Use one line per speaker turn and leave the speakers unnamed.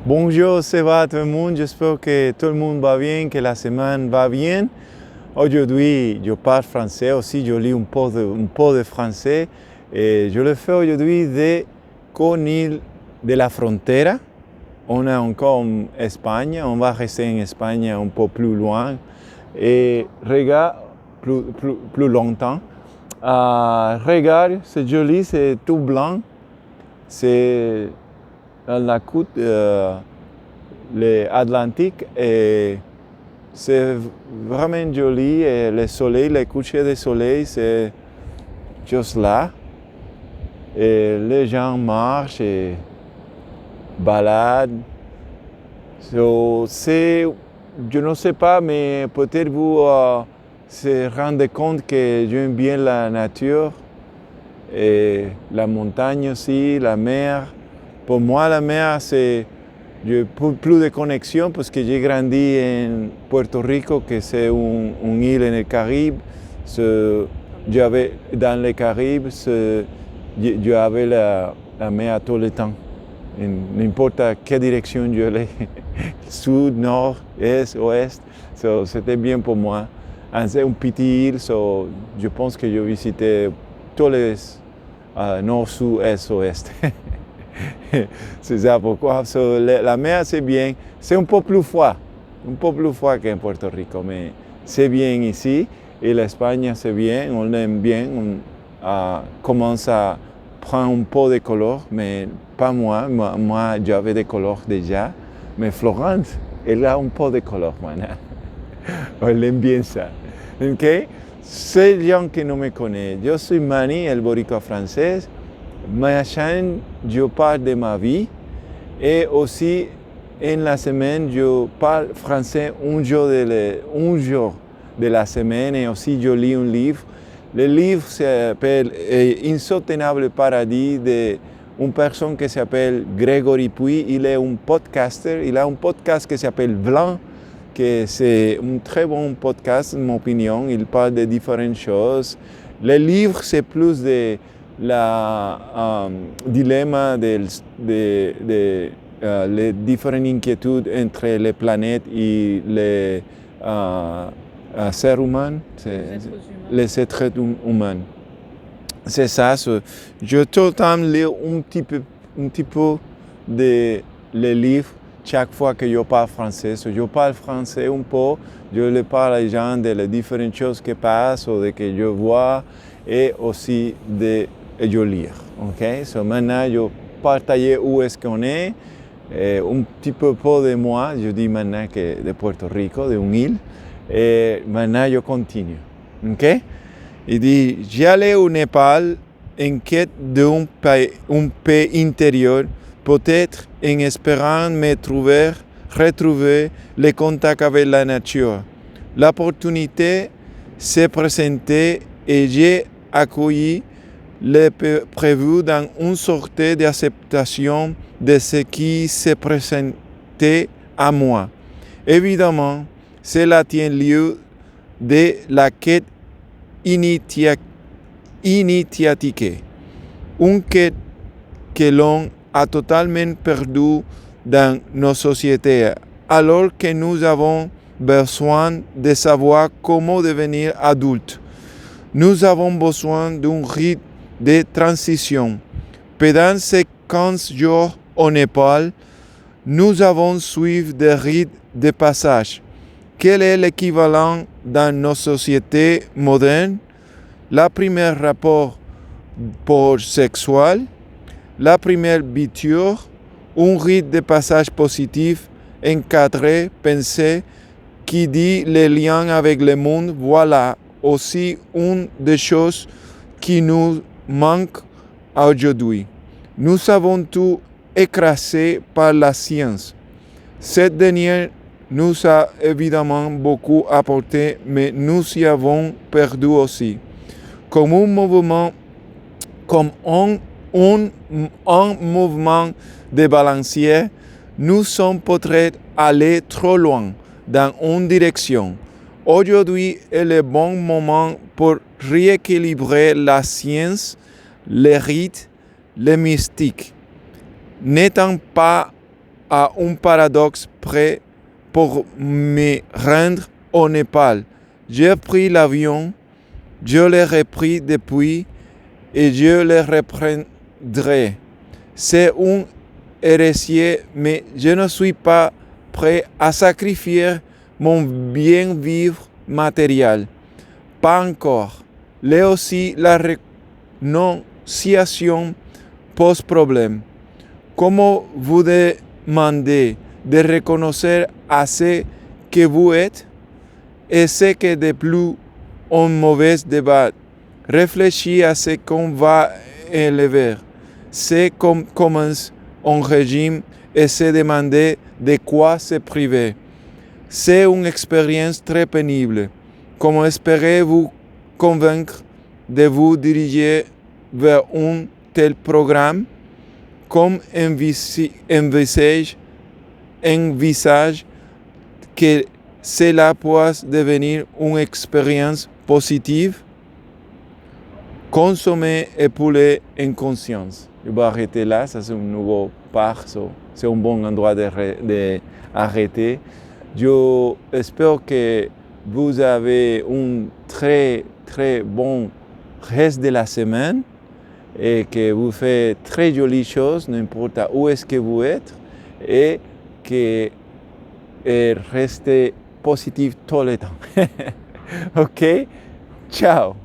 Bonjour, ça va tout le monde? J'espère que tout le monde va bien, que la semaine va bien. Aujourd'hui, je parle français aussi, je lis un peu de français. Et je le fais aujourd'hui de Conil de la Frontera. On est encore en Espagne, on va rester en Espagne un peu plus loin et regarde plus longtemps. Regarde, c'est joli, c'est tout blanc. C'est la côte l'Atlantique et c'est vraiment joli et le soleil, le coucher du soleil, c'est juste là. Et les gens marchent et baladent. Je ne sais pas, mais peut-être vous se rendez compte que j'aime bien la nature et la montagne aussi, la mer. Pour moi, la mer, c'est plus de connexion parce que j'ai grandi en Puerto Rico, que c'est une île en le Caraïbe. J'avais dans le Caraïbe, j'avais la mer tout le temps. N'importe quelle direction je allais, sud, nord, est, ouest, c'était bien pour moi. C'est une petite île, je pense que je visitais tous les nord, sud, est, ouest. C'est ça pourquoi. La mer, c'est bien. C'est un peu plus froid qu'en Puerto Rico, mais c'est bien ici. Et l'Espagne, c'est bien, on aime bien. On commence à prendre un peu de couleur, mais pas moi. Moi, j'avais des couleurs déjà. Mais Florence, elle a un peu de couleur maintenant. Elle aime bien ça. OK? C'est les gens qui ne me connaissent. Je suis Manny, el boricua français. Ma chaîne, je parle de ma vie et aussi en la semaine, je parle français un jour de la semaine et aussi je lis un livre. Le livre s'appelle Insoutenable Paradis d'une personne qui s'appelle Grégory Puy. Il est un podcaster, il a un podcast qui s'appelle Blanc, que c'est un très bon podcast, en mon opinion. Il parle de différentes choses. Le livre, c'est plus de dilemma les différentes inquiétudes entre les planètes et les êtres humains, les êtres humains. C'est ça. Je tout le temps lis un petit peu de les livres chaque fois que je parle français. Je parle français un peu, je le parle aux gens de les différentes choses qui passent ou de que je vois et aussi de je lire. Okay? Maintenant, je partage où est-ce qu'on est, un petit peu de moi, je dis maintenant que de Puerto Rico, de une île, et maintenant je continue. Okay? Il dit, j'allais au Népal en quête d'un paix intérieur, peut-être en espérant retrouver le contact avec la nature. L'opportunité s'est présentée et j'ai accueilli le prévu dans une sorte d'acceptation de ce qui se présentait à moi. Évidemment, cela tient lieu de la quête initiatique, une quête que l'on a totalement perdue dans nos sociétés, alors que nous avons besoin de savoir comment devenir adultes. Nous avons besoin d'un rythme de transition. Pendant ces 15 jours au Népal, nous avons suivi des rites de passage. Quel est l'équivalent dans nos sociétés modernes? La première rapport sexuel, la première biture, un rite de passage positif, encadré, pensé, qui dit les liens avec le monde. Voilà aussi une des choses qui nous manque aujourd'hui. Nous avons tout écrasé par la science. Cette dernière nous a évidemment beaucoup apporté, mais nous y avons perdu aussi. Comme un mouvement de balancier, nous sommes peut-être allés trop loin dans une direction. Aujourd'hui est le bon moment pour rééquilibrer la science, les rites, les mystiques. N'étant pas à un paradoxe près pour me rendre au Népal. J'ai pris l'avion, je l'ai repris depuis et je le reprendrai. C'est un hérésie, mais je ne suis pas prêt à sacrifier mon bien-vivre matériel. Pas encore. Là aussi, la renonciation pose problème. Comment vous demandez de reconnaître à ce que vous êtes et ce que de plus un mauvais débat. Réfléchis à ce qu'on va élever. C'est comme commence un régime et se demander de quoi se priver. C'est une expérience très pénible. Comment espérez-vous convaincre de vous diriger vers un tel programme? Comme envisage que cela puisse devenir une expérience positive? Consommer et poulet en conscience. Je vais arrêter là, ça c'est un nouveau part, c'est un bon endroit d'arrêter. Je espère que vous avez un très très bon reste de la semaine et que vous faites très jolies choses, n'importe où est-ce que vous êtes, et que restez positif tout le temps. Ok? Ciao!